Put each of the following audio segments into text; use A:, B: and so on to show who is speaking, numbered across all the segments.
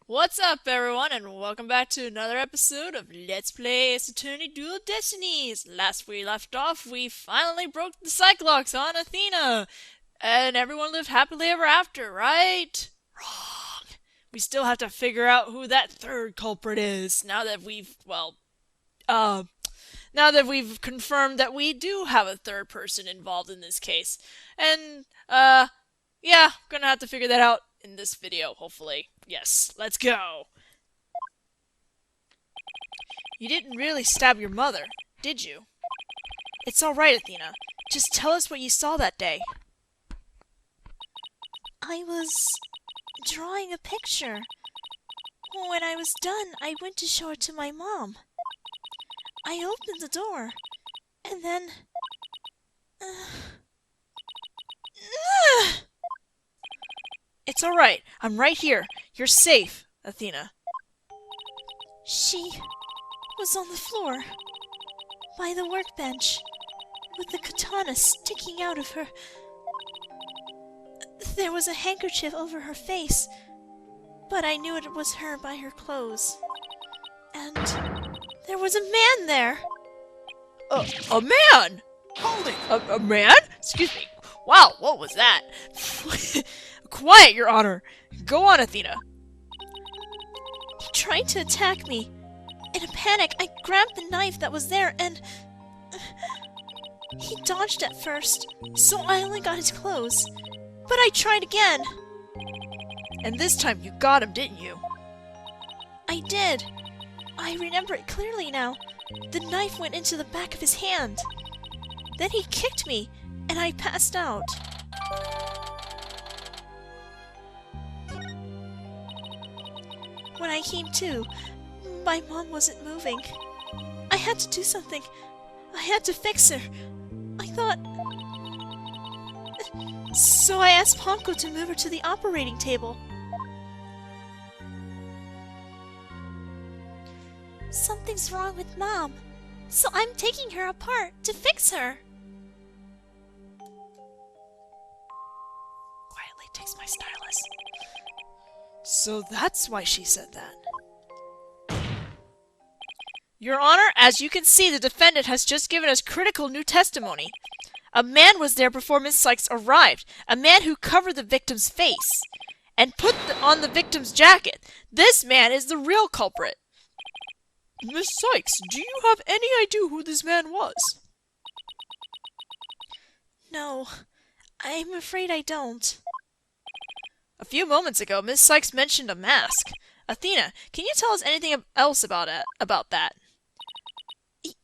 A: What's up, everyone, and welcome back to another episode of Let's Play Ace Attorney Dual Destinies. Last we left off, we finally broke the Cyclops on Athena, and everyone lived happily ever after, right? Wrong. We still have to figure out who that third culprit is, now that we've confirmed that we do have a third person involved in this case. And, yeah, gonna have to figure that out in this video, hopefully. Yes, let's go! You didn't really stab your mother, did you? It's alright, Athena. Just tell us what you saw that day.
B: I was drawing a picture. When I was done, I went to show it to my mom. I opened the door, and then...
A: It's alright. I'm right here. You're safe, Athena.
B: She was on the floor, by the workbench, with the katana sticking out of her. There was a handkerchief over her face, but I knew it was her by her clothes. And there was a man there!
A: A man? Hold it! A man? Excuse me. Wow, what was that? Quiet, Your Honor! Go on, Athena.
B: He tried to attack me. In a panic, I grabbed the knife that was there and... He dodged at first, so I only got his clothes. But I tried again.
A: And this time you got him, didn't you?
B: I did. I remember it clearly now. The knife went into the back of his hand. Then he kicked me, and I passed out. When I came to, my mom wasn't moving. I had to do something. I had to fix her. I thought... So I asked Ponko to move her to the operating table. Something's wrong with Mom, so I'm taking her apart to fix her.
A: Quietly takes my stylus. So that's why she said that. Your Honor, as you can see, the defendant has just given us critical new testimony. A man was there before Miss Sykes arrived. A man who covered the victim's face and put on the victim's jacket. This man is the real culprit. Miss Sykes, do you have any idea who this man was?
B: No, I'm afraid I don't.
A: A few moments ago, Miss Sykes mentioned a mask. Athena, can you tell us anything else about that?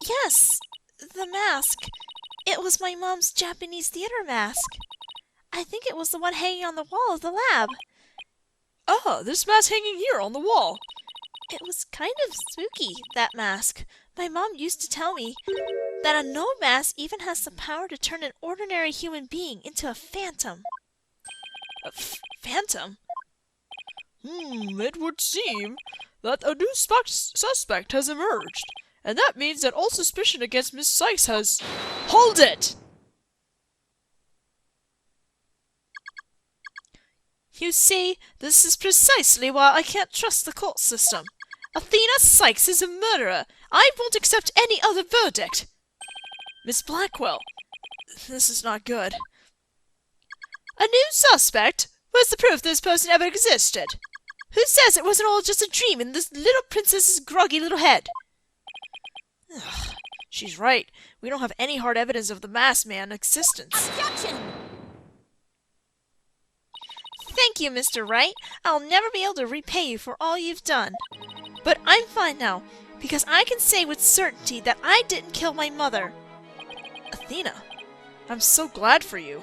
B: Yes, the mask. It was my mom's Japanese theater mask. I think it was the one hanging on the wall of the lab.
A: Ah, this mask hanging here on the wall.
B: It was kind of spooky, that mask. My mom used to tell me that a gnome mask even has the power to turn an ordinary human being into a phantom.
A: A phantom? It would seem that a new suspect has emerged. And that means that all suspicion against Miss Sykes has... Hold it! You see, this is precisely why I can't trust the court system. Athena Sykes is a murderer. I won't accept any other verdict. Miss Blackwell, this is not good. A new suspect? Where's the proof this person ever existed? Who says it wasn't all just a dream in this little princess's groggy little head? Ugh, she's right. We don't have any hard evidence of the masked man's existence.
B: Objection! Thank you, Mr. Wright. I'll never be able to repay you for all you've done. But I'm fine now, because I can say with certainty that I didn't kill my mother.
A: Athena, I'm so glad for you.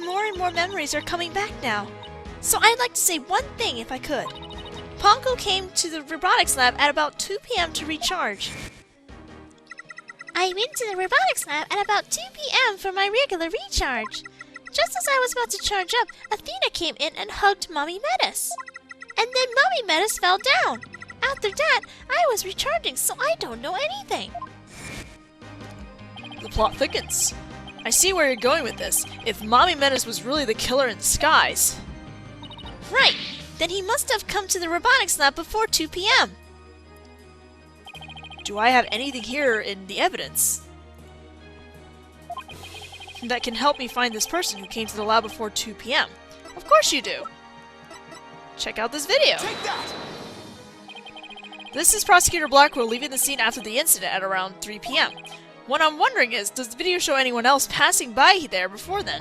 B: More and more memories are coming back now. So I'd like to say one thing if I could. Ponko came to the robotics lab at about 2 p.m. to recharge. I went to the robotics lab at about 2 p.m. for my regular recharge. Just as I was about to charge up, Athena came in and hugged Mommy Metis. And then Mommy Metis fell down. After that, I was recharging, so I don't know anything.
A: The plot thickens. I see where you're going with this. If Mommy Menace was really the killer in disguise.
B: Right. Then he must have come to the robotics lab before 2 p.m.
A: Do I have anything here in the evidence that can help me find this person who came to the lab before 2 p.m.? Of course you do! Check out this video!
C: Take that!
A: This is Prosecutor Blackwell leaving the scene after the incident at around 3 p.m. What I'm wondering is, does the video show anyone else passing by there before then?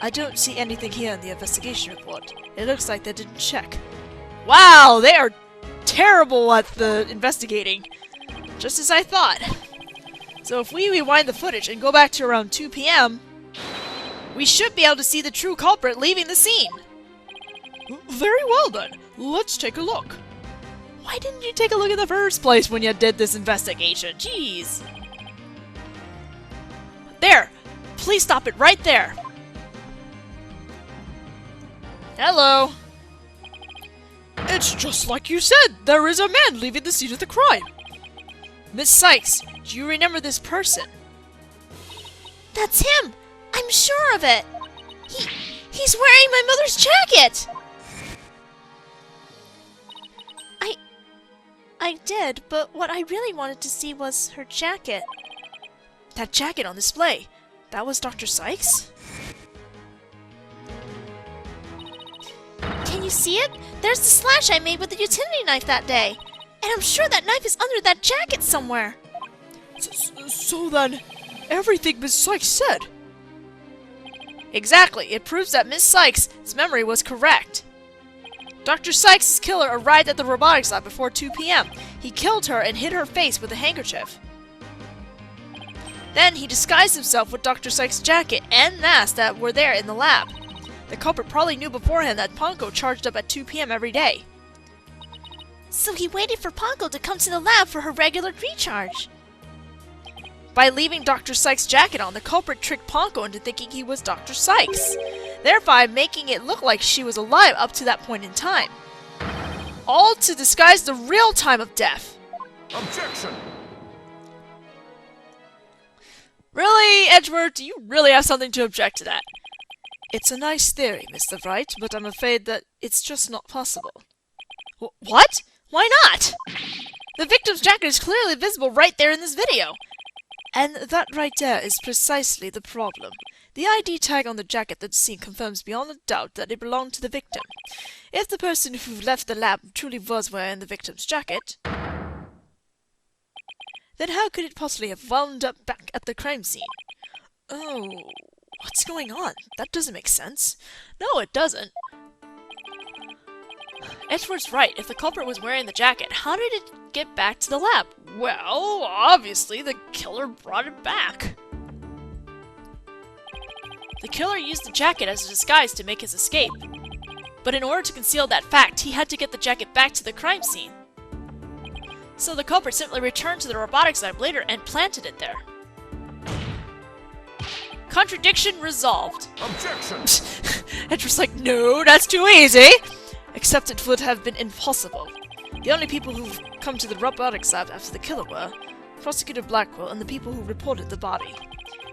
A: I don't see anything here in the investigation report. It looks like they didn't check. Wow, they are terrible at the investigating. Just as I thought. So if we rewind the footage and go back to around 2 p.m., we should be able to see the true culprit leaving the scene. Very well then, let's take a look. Why didn't you take a look in the first place when you did this investigation? Jeez. There! Please stop it right there! Hello! It's just like you said! There is a man leaving the scene of the crime! Miss Sykes, do you remember this person?
B: That's him! I'm sure of it! He's wearing my mother's jacket! I did, but what I really wanted to see was her jacket.
A: That jacket on display, that was Dr. Sykes?
B: Can you see it? There's the slash I made with the utility knife that day. And I'm sure that knife is under that jacket somewhere.
A: So then, everything Miss Sykes said. Exactly, it proves that Miss Sykes' memory was correct. Dr. Sykes' killer arrived at the robotics lab before 2 p.m. He killed her and hid her face with a handkerchief. Then he disguised himself with Dr. Sykes' jacket and mask that were there in the lab. The culprit probably knew beforehand that Ponko charged up at 2 p.m. every day.
B: So he waited for Ponko to come to the lab for her regular recharge.
A: By leaving Dr. Sykes' jacket on, the culprit tricked Ponko into thinking he was Dr. Sykes, thereby making it look like she was alive up to that point in time. All to disguise the real time of death.
C: Objection!
A: Really, Edgeworth, do you really have something to object to that? It's a nice theory, Mr. Wright, but I'm afraid that it's just not possible. What? Why not? The victim's jacket is clearly visible right there in this video. And that right there is precisely the problem. The ID tag on the jacket at the scene confirms beyond a doubt that it belonged to the victim. If the person who left the lab truly was wearing the victim's jacket, then how could it possibly have wound up back at the crime scene? Oh, what's going on? That doesn't make sense. No, it doesn't. Edgeworth's right. If the culprit was wearing the jacket, how did it get back to the lab? Well, obviously the killer brought it back. The killer used the jacket as a disguise to make his escape. But in order to conceal that fact, he had to get the jacket back to the crime scene. So the culprit simply returned to the robotics lab later and planted it there. Contradiction resolved.
C: Objection!
A: Edgeworth's like, no, that's too easy! Except it would have been impossible. The only people who've come to the robotics lab after the killer were Prosecutor Blackwell and the people who reported the body.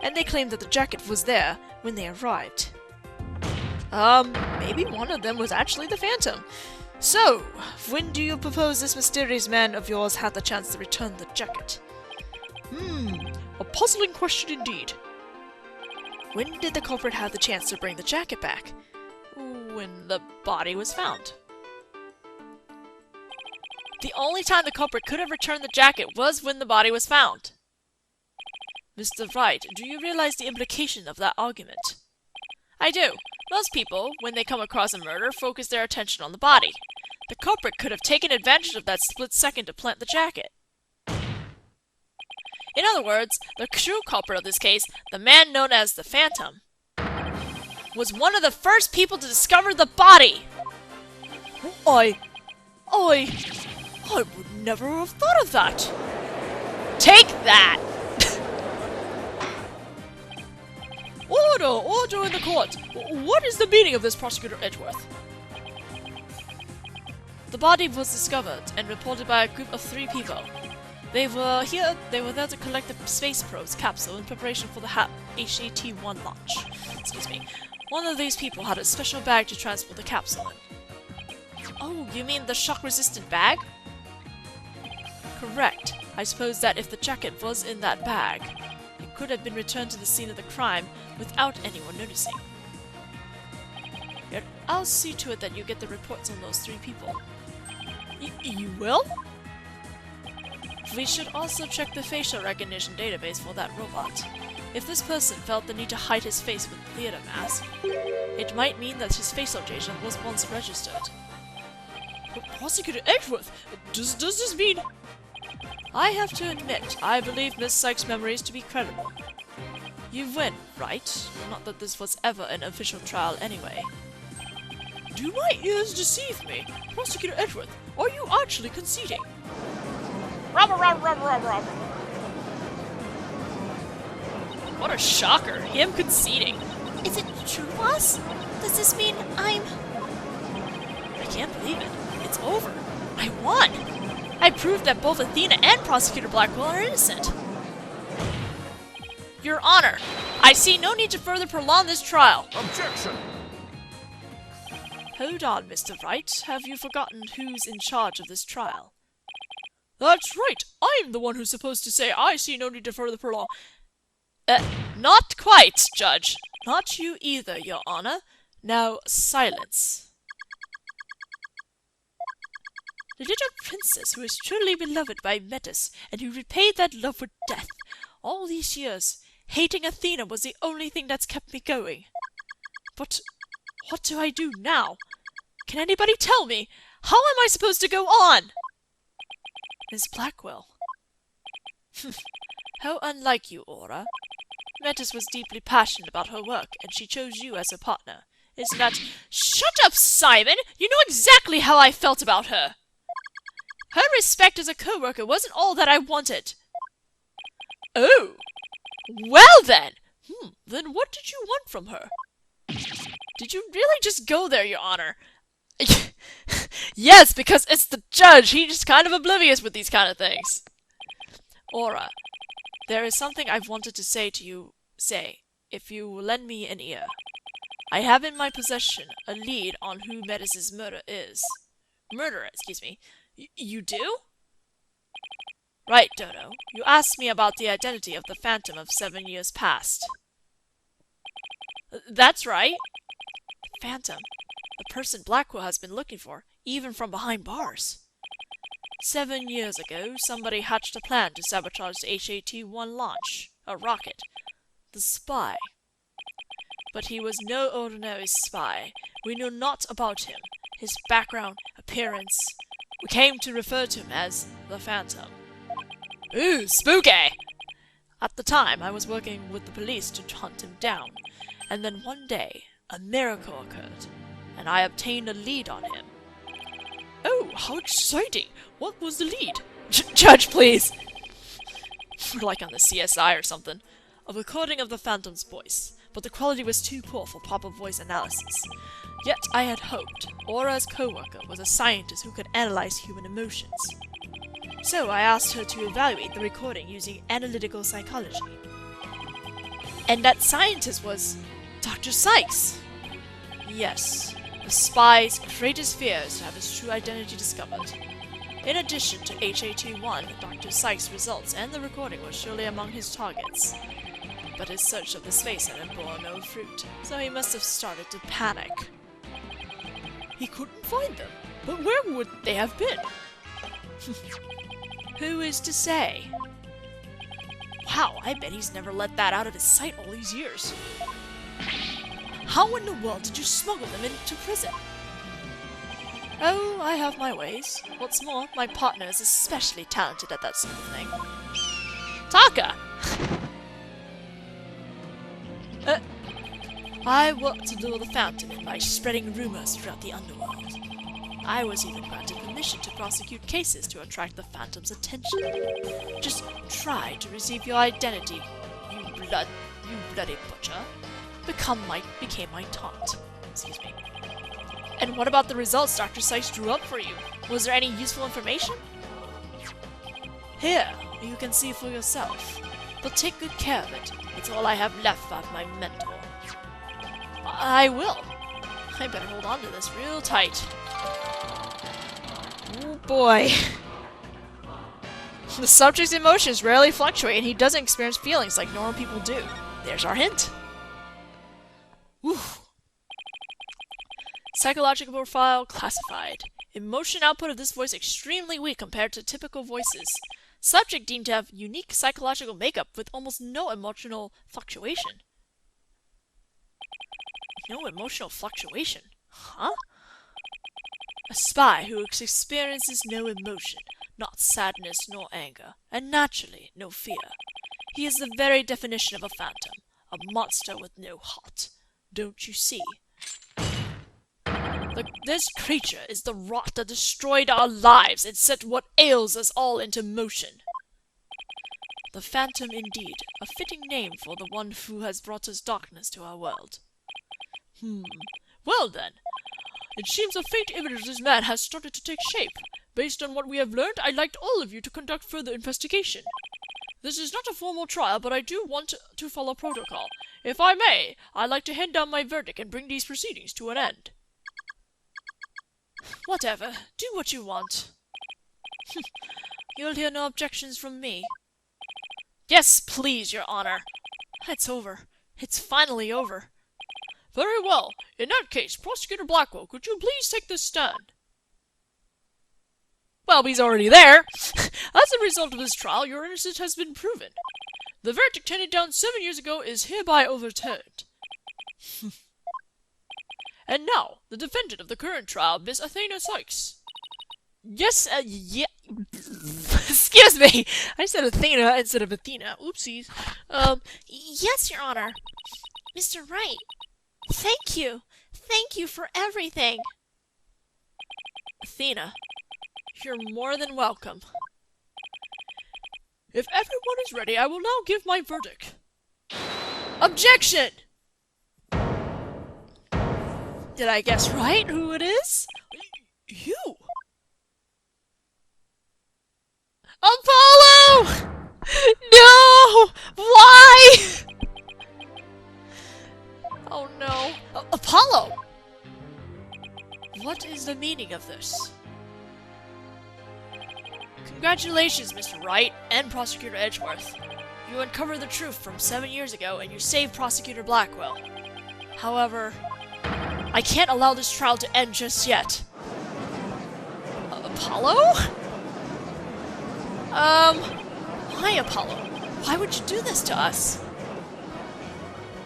A: And they claimed that the jacket was there when they arrived. Maybe one of them was actually the Phantom. So, when do you propose this mysterious man of yours had the chance to return the jacket? A puzzling question indeed. When did the culprit have the chance to bring the jacket back? When the body was found. The only time the culprit could have returned the jacket was when the body was found. Mr. Wright, do you realize the implication of that argument? I do. Most people, when they come across a murder, focus their attention on the body. The culprit could have taken advantage of that split second to plant the jacket. In other words, the true culprit of this case, the man known as the Phantom, was one of the first people to discover the body! I would never have thought of that! Take that! Order in the court! What is the meaning of this, Prosecutor Edgeworth? The body was discovered and reported by a group of 3 people. They were there to collect the Space Probe's capsule in preparation for the HAT-1 launch. Excuse me. One of these people had a special bag to transport the capsule in. Oh, you mean the shock-resistant bag? Correct. I suppose that if the jacket was in that bag, it could have been returned to the scene of the crime without anyone noticing. Yet, I'll see to it that you get the reports on those 3 people. You will? We should also check the facial recognition database for that robot. If this person felt the need to hide his face with a theater mask, it might mean that his facial data was once registered. But Prosecutor Edgeworth, does this mean... I have to admit, I believe Miss Sykes' memories to be credible. You win, right? Not that this was ever an official trial anyway. Do my ears deceive me? Prosecutor Edgeworth, are you actually conceding? What a shocker, him conceding.
B: Is it true, boss? Does this mean I'm...
A: I can't believe it. It's over. I won! I proved that both Athena and Prosecutor Blackwell are innocent. Your Honor, I see no need to further prolong this trial.
C: Objection!
A: Hold on, Mr. Wright. Have you forgotten who's in charge of this trial? That's right. I'm the one who's supposed to say I see no need to further prolong. Not quite, Judge. Not you either, Your Honor. Now, silence. The little princess who is truly beloved by Metis, and who repaid that love with death. All these years, hating Athena was the only thing that's kept me going. But what do I do now? Can anybody tell me? How am I supposed to go on? Miss Blackwell. How unlike you, Aura. Metis was deeply passionate about her work, and she chose you as her partner. Isn't that— Shut up, Simon! You know exactly how I felt about her! Her respect as a co-worker wasn't all that I wanted. Oh! Well then! Then what did you want from her? Did you really just go there, Your Honor? Yes, because it's the judge! He's just kind of oblivious with these kind of things. Aura, there is something I've wanted to say to you, if you will lend me an ear. I have in my possession a lead on who Metis' murderer, excuse me. You do? Right, Dodo. You asked me about the identity of the Phantom of 7 years past. That's right. The Phantom. The person Blackwell has been looking for, even from behind bars. 7 years ago, somebody hatched a plan to sabotage the HAT-1 launch. A rocket. The spy. But he was no ordinary spy. We knew naught about him, his background, appearance. We came to refer to him as the Phantom. Ooh, spooky! At the time, I was working with the police to hunt him down, and then one day, a miracle occurred, and I obtained a lead on him. Oh, how exciting! What was the lead? Judge, please! Like on the CSI or something. A recording of the Phantom's voice, but the quality was too poor for proper voice analysis. Yet I had hoped Aura's co-worker was a scientist who could analyze human emotions. So I asked her to evaluate the recording using analytical psychology. And that scientist was Dr. Sykes! Yes, the spy's greatest fear is to have his true identity discovered. In addition to HAT-1, Dr. Sykes' results and the recording were surely among his targets. But his search of the space had borne no fruit, so he must have started to panic. He couldn't find them, but where would they have been? Who is to say? Wow, I bet he's never let that out of his sight all these years. How in the world did you smuggle them into prison? Oh, I have my ways. What's more, my partner is especially talented at that sort of thing. Taka! I worked to lure the Phantom by spreading rumors throughout the underworld. I was even granted permission to prosecute cases to attract the Phantom's attention. Just try to receive your identity, you bloody butcher. Became my taunt. Excuse me. And what about the results Dr. Sykes drew up for you? Was there any useful information? Here, you can see for yourself. But take good care of it. It's all I have left of my mentor. I will. I better hold on to this real tight. boy. The subject's emotions rarely fluctuate, and he doesn't experience feelings like normal people do. There's our hint. Whew. Psychological profile classified. Emotion output of this voice extremely weak compared to typical voices. Subject deemed to have unique psychological makeup with almost no emotional fluctuation. No emotional fluctuation? Huh? A spy who experiences no emotion, not sadness nor anger, and naturally no fear. He is the very definition of a phantom, a monster with no heart. Don't you see? This creature is the rot that destroyed our lives and set what ails us all into motion. The Phantom indeed, a fitting name for the one who has brought us darkness to our world. Well then, it seems a faint image of this man has started to take shape. Based on what we have learned, I'd like all of you to conduct further investigation. This is not a formal trial, but I do want to follow protocol. If I may, I'd like to hand down my verdict and bring these proceedings to an end. Whatever. Do what you want. You'll hear no objections from me. Yes, please, Your Honor. It's over. It's finally over. Very well. In that case, Prosecutor Blackwell, could you please take this stand? Well, he's already there. As a result of this trial, your innocence has been proven. The verdict handed down 7 years ago is hereby overturned. And now, the defendant of the current trial, Miss Athena Sykes. Yes, yeah. Excuse me! I said Athena instead of Athena. Oopsies.
B: Yes, Your Honor. Mr. Wright, thank you. Thank you for everything.
A: Athena, you're more than welcome. If everyone is ready, I will now give my verdict. Objection! Did I guess right who it is? You! Apollo! No! Why? Oh no. Apollo! What is the meaning of this? Congratulations, Mr. Wright and Prosecutor Edgeworth. You uncovered the truth from 7 years ago and you saved Prosecutor Blackwell. However, I can't allow this trial to end just yet. Apollo? Why, Apollo? Why would you do this to us?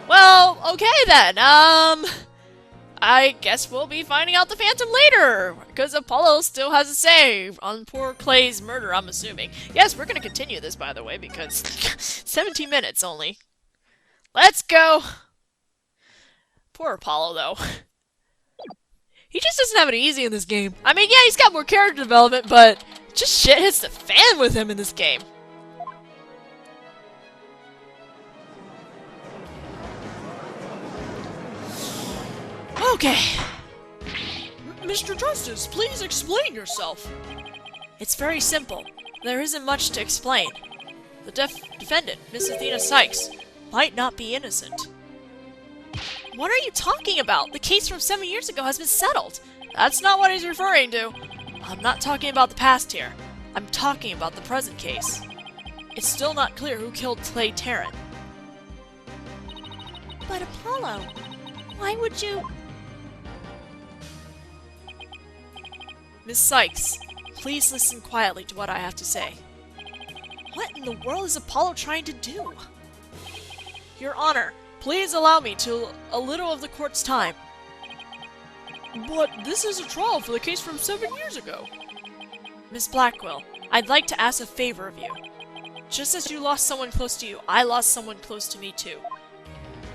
A: Well, okay then, I guess we'll be finding out the Phantom later, because Apollo still has a say on poor Clay's murder, I'm assuming. Yes, we're gonna continue this, by the way, because 17 minutes only. Let's go! Poor Apollo, though. He just doesn't have it easy in this game. I mean, yeah, he's got more character development, but just shit hits the fan with him in this game. Okay. Mr. Justice, please explain yourself. It's very simple. There isn't much to explain. The defendant, Miss Athena Sykes, might not be innocent. What are you talking about? The case from 7 years ago has been settled. That's not what he's referring to. I'm not talking about the past here. I'm talking about the present case. It's still not clear who killed Clay Tarrant.
B: But Apollo, why would you...
A: Miss Sykes, please listen quietly to what I have to say. What in the world is Apollo trying to do? Your Honor, please allow me to a little of the court's time. But this is a trial for the case from 7 years ago. Miss Blackwell, I'd like to ask a favor of you. Just as you lost someone close to you, I lost someone close to me too.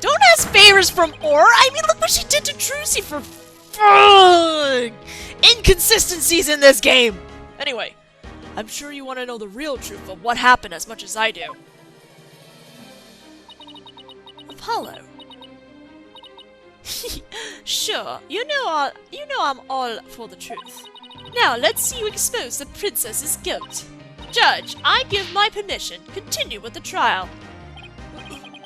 A: Don't ask favors from Orr! I mean, look what she did to Trucy for inconsistencies in this game! Anyway, I'm sure you want to know the real truth of what happened as much as I do. Apollo. Sure, you know I'm all for the truth. Now let's see you expose the princess's guilt. Judge, I give my permission. Continue with the trial.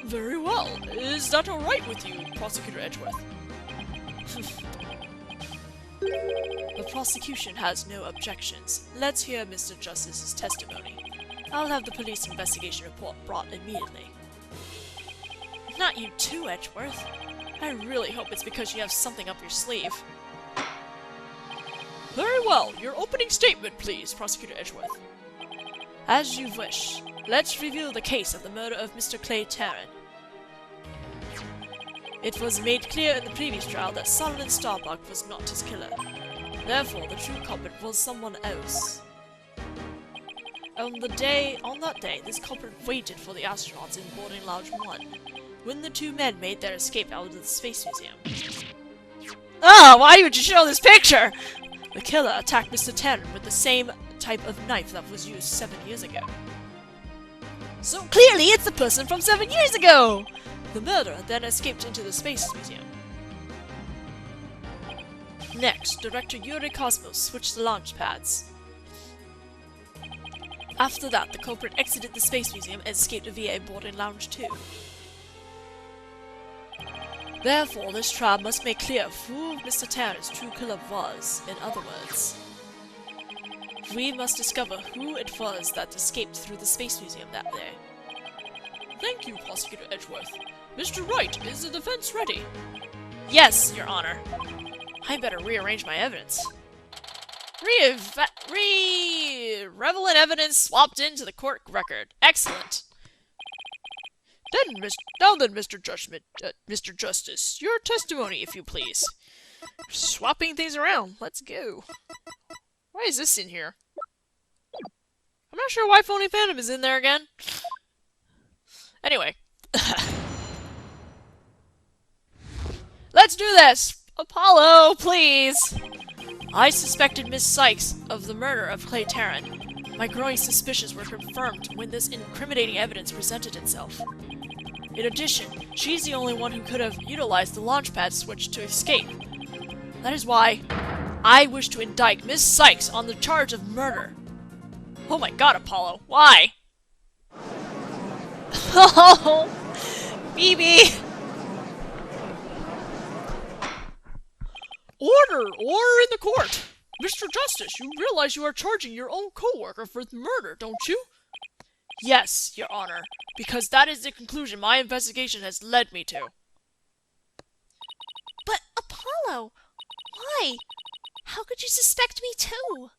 A: Very well. Is that all right with you, Prosecutor Edgeworth? The prosecution has no objections. Let's hear Mr. Justice's testimony. I'll have the police investigation report brought immediately. Not you too, Edgeworth. I really hope it's because you have something up your sleeve. Very well. Your opening statement, please, Prosecutor Edgeworth. As you wish. Let's review the case of the murder of Mr. Clay Tarrant. It was made clear in the previous trial that Solomon Starbuck was not his killer. Therefore, the true culprit was someone else. On that day, this culprit waited for the astronauts in boarding lounge 1, when the two men made their escape out of the Space Museum. Oh, why would you show this picture? The killer attacked Mr. Tarrant with the same type of knife that was used 7 years ago. So clearly it's the person from 7 years ago! The murderer then escaped into the Space Museum. Next, Director Yuri Cosmos switched the launch pads. After that, the culprit exited the Space Museum and escaped via boarding lounge 2. Therefore, this trial must make clear who Mr. Tarrant's true killer was. In other words, we must discover who it was that escaped through the Space Museum that day. Thank you, Prosecutor Edgeworth. Mr. Wright, is the defense ready? Yes, Your Honor. I better rearrange my evidence. Relevant evidence swapped into the court record. Excellent. Now then, Mr. Justice, your testimony, if you please. Swapping things around. Let's go. Why is this in here? I'm not sure why Phony Phantom is in there again. Anyway. Let's do this! Apollo, please! I suspected Miss Sykes of the murder of Clay Tarrant. My growing suspicions were confirmed when this incriminating evidence presented itself. In addition, she's the only one who could have utilized the launchpad switch to escape. That is why I wish to indict Miss Sykes on the charge of murder. Oh my god, Apollo, why? Oh, Phoebe! Order! Order in the court! Mr. Justice, you realize you are charging your own co-worker for murder, don't you? Yes, Your Honor, because that is the conclusion my investigation has led me to.
B: But, Apollo, why? How could you suspect me too?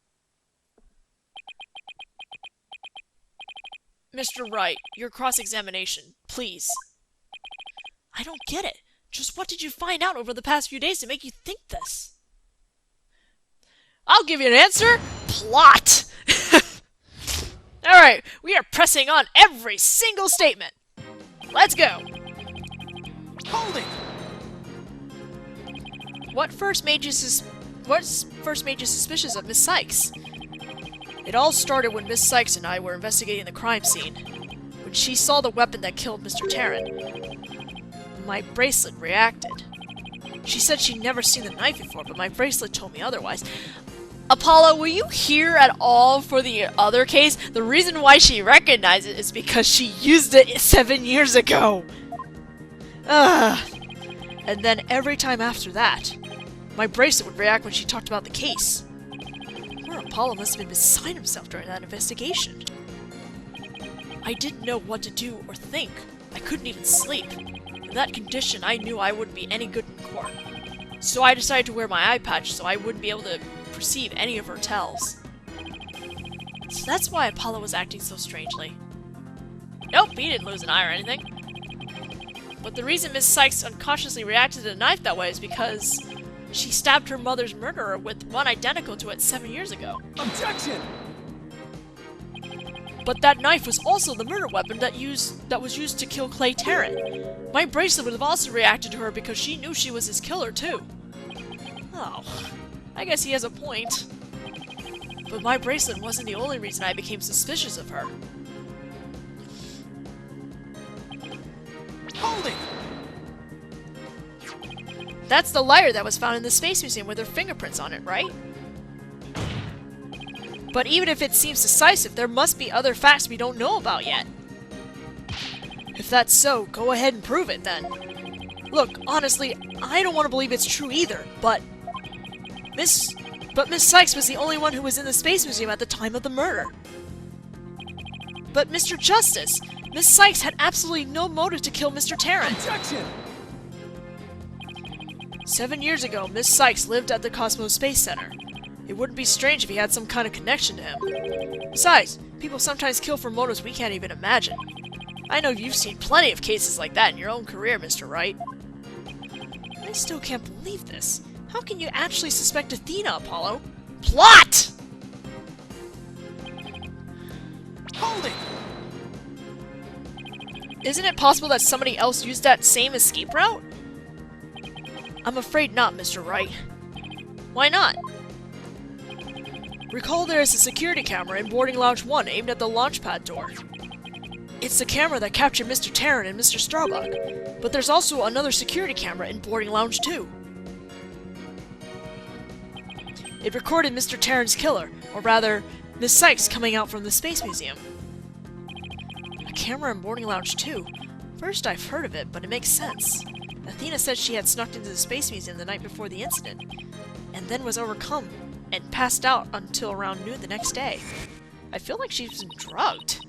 A: Mr. Wright, your cross-examination, please. I don't get it. Just what did you find out over the past few days to make you think this? I'll give you an answer. Plot! Alright, we are pressing on every single statement. Let's go. Hold it! What first made you suspicious of Miss Sykes? It all started when Miss Sykes and I were investigating the crime scene. When she saw the weapon that killed Mr. Tarrant, my bracelet reacted. She said she'd never seen the knife before, but my bracelet told me otherwise. Apollo, were you here at all for the other case? The reason why she recognized it is because she used it 7 years ago. Ugh. And then every time after that, my bracelet would react when she talked about the case. Poor Apollo must have been beside himself during that investigation. I didn't know what to do or think. I couldn't even sleep. In that condition, I knew I wouldn't be any good in court. So I decided to wear my eye patch so I wouldn't be able to perceive any of her tells. So that's why Apollo was acting so strangely. Nope, he didn't lose an eye or anything. But the reason Miss Sykes unconsciously reacted to the knife that way is because she stabbed her mother's murderer with one identical to it 7 years ago.
C: Objection!
A: But that knife was also the murder weapon that was used to kill Clay Tarrant. My bracelet would have also reacted to her because she knew she was his killer too. Oh, I guess he has a point. But my bracelet wasn't the only reason I became suspicious of her.
C: Hold it!
A: That's the lighter that was found in the Space Museum with her fingerprints on it, right? But even if it seems decisive, there must be other facts we don't know about yet. If that's so, go ahead and prove it then. Look, honestly, I don't want to believe it's true either, but But Miss Sykes was the only one who was in the Space Museum at the time of the murder. But Mr. Justice, Miss Sykes had absolutely no motive to kill Mr. Tarrant.
C: Objection!
A: 7 years ago, Miss Sykes lived at the Cosmos Space Center. It wouldn't be strange if he had some kind of connection to him. Besides, people sometimes kill for motives we can't even imagine. I know you've seen plenty of cases like that in your own career, Mr. Wright. I still can't believe this. How can you actually suspect Athena, Apollo? Plot!
C: Hold it!
A: Isn't it possible that somebody else used that same escape route? I'm afraid not, Mr. Wright. Why not? Recall there is a security camera in boarding lounge 1 aimed at the launch pad door. It's the camera that captured Mr. Tarrant and Mr. Starbuck, but there's also another security camera in boarding lounge 2. It recorded Mr. Tarrant's killer, or rather, Miss Sykes coming out from the Space Museum. A camera in boarding lounge 2? First I've heard of it, but it makes sense. Athena said she had snuck into the Space Museum the night before the incident, and then was overcome and passed out until around noon the next day. I feel like she's been drugged.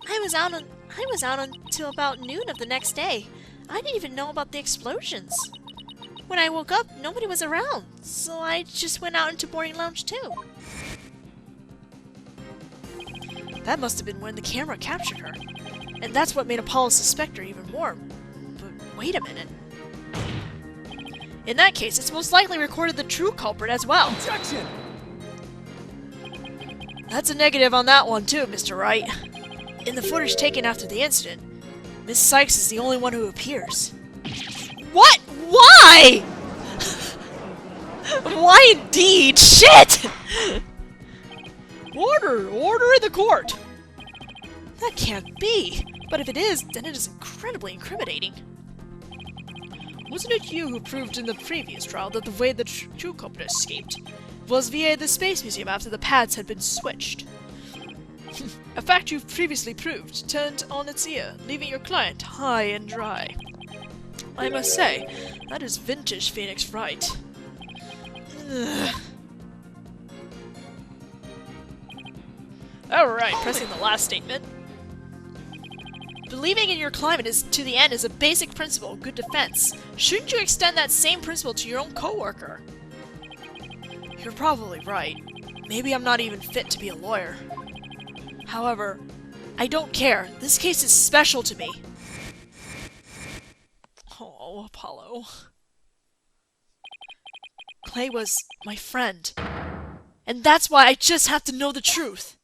B: I was out until about noon of the next day. I didn't even know about the explosions. When I woke up, nobody was around, so I just went out into boarding lounge 2.
A: That must have been when the camera captured her. And that's what made Apollo suspect her even more. But wait a minute. In that case, it's most likely recorded the true culprit as well.
C: Objection!
A: That's a negative on that one too, Mr. Wright. In the footage taken after the incident, Miss Sykes is the only one who appears. What? Why? Why indeed? Shit! Order! Order in the court! That can't be. But if it is, then it is incredibly incriminating. Wasn't it you who proved in the previous trial that the way the true culprit escaped was via the Space Museum after the pads had been switched? A fact you've previously proved turned on its ear, leaving your client high and dry. I must say, that is vintage Phoenix Wright. Alright, pressing the last statement. Believing in your client to the end is a basic principle of good defense. Shouldn't you extend that same principle to your own coworker? You're probably right. Maybe I'm not even fit to be a lawyer. However, I don't care. This case is special to me. Oh, Apollo. Clay was my friend. And that's why I just have to know the truth.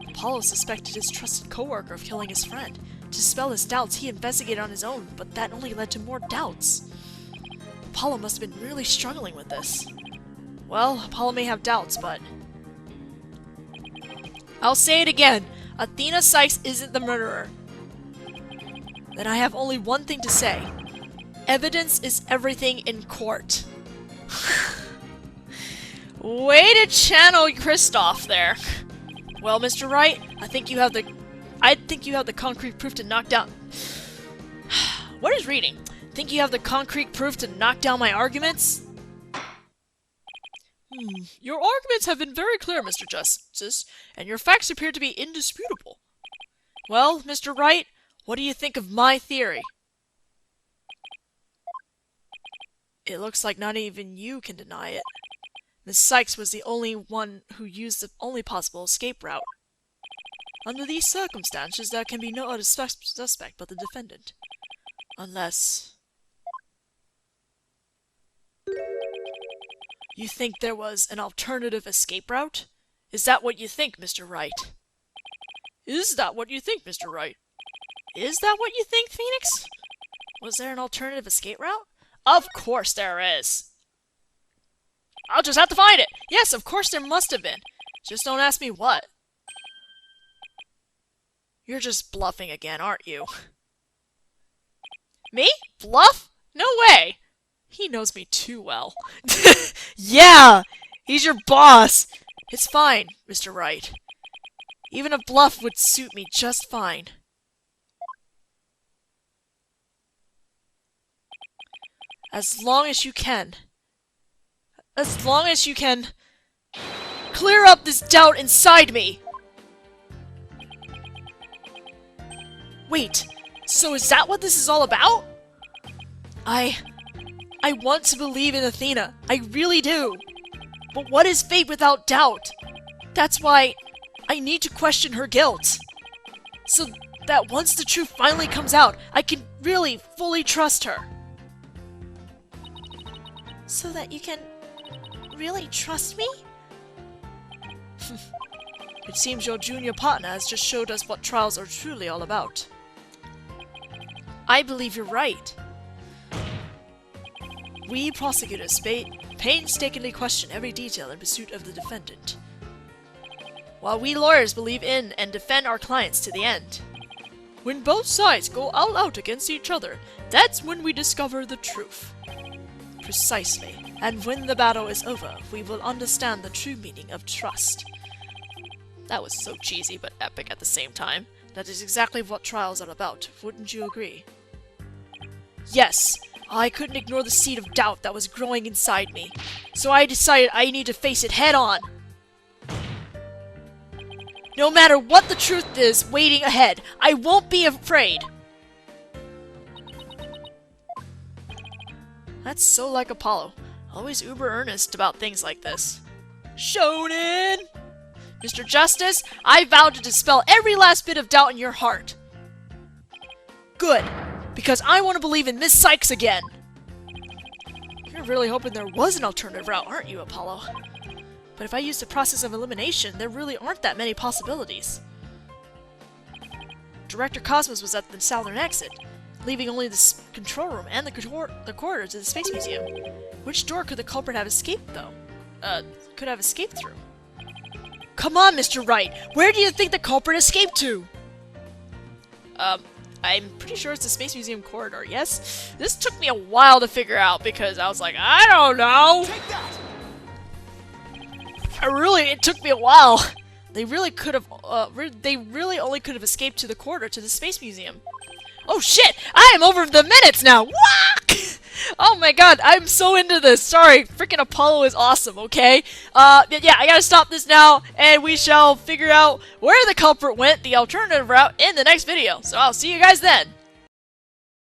A: Apollo suspected his trusted coworker of killing his friend. To dispel his doubts, he investigated on his own, but that only led to more doubts. Apollo must have been really struggling with this. Well, Apollo may have doubts, but... I'll say it again. Athena Sykes isn't the murderer. Then I have only one thing to say. Evidence is everything in court. Way to channel Kristoff there. Well, Mr. Wright, I think you have the concrete proof to knock down... What is reading? Think you have the concrete proof to knock down my arguments? Your arguments have been very clear, Mr. Justice, and your facts appear to be indisputable. Well, Mr. Wright, what do you think of my theory? It looks like not even you can deny it. Miss Sykes was the only one who used the only possible escape route. Under these circumstances, there can be no other suspect but the defendant. Unless... You think there was an alternative escape route? Is that what you think, Mr. Wright? Is that what you think, Mr. Wright? Is that what you think, Phoenix? Was there an alternative escape route? Of course there is! I'll just have to find it! Yes, of course there must have been. Just don't ask me what. You're just bluffing again, aren't you? Me? Bluff? No way! He knows me too well. Yeah! He's your boss! It's fine, Mr. Wright. Even a bluff would suit me just fine. As long as you can. As long as you can clear up this doubt inside me. Wait, so is that what this is all about? I want to believe in Athena. I really do. But what is fate without doubt? That's why I need to question her guilt. So that once the truth finally comes out, I can really fully trust her.
B: So that you can really trust me?
A: It seems your junior partner has just showed us what trials are truly all about. I believe you're right. We prosecutors painstakingly question every detail in pursuit of the defendant, while we lawyers believe in and defend our clients to the end. When both sides go all out against each other, that's when we discover the truth. Precisely. And when the battle is over, we will understand the true meaning of trust. That was so cheesy but epic at the same time. That is exactly what trials are about, wouldn't you agree? Yes, I couldn't ignore the seed of doubt that was growing inside me, so I decided I need to face it head on. No matter what the truth is waiting ahead, I won't be afraid. That's so like Apollo, always uber earnest about things like this. Shonen! Mr. Justice, I vow to dispel every last bit of doubt in your heart. Good, because I want to believe in Miss Sykes again. You're really hoping there was an alternative route, aren't you, Apollo? But if I use the process of elimination, there really aren't that many possibilities. Director Cosmos was at the southern exit, leaving only the control room and the corridor to the Space Museum. Which door could the culprit have escaped, though? Could have escaped through? Come on, Mr. Wright! Where do you think the culprit escaped to? I'm pretty sure it's the Space Museum corridor, yes? This took me a while to figure out because I was like, I don't know!
C: Take that!
A: It took me a while. They really could have, they really only could have escaped to the corridor to the Space Museum. Oh shit! I am over the minutes now! Whack! Oh my god, I'm so into this. Sorry, freaking Apollo is awesome, okay? Yeah, I gotta stop this now, and we shall figure out where the culprit went, the alternative route, in the next video. So I'll see you guys then.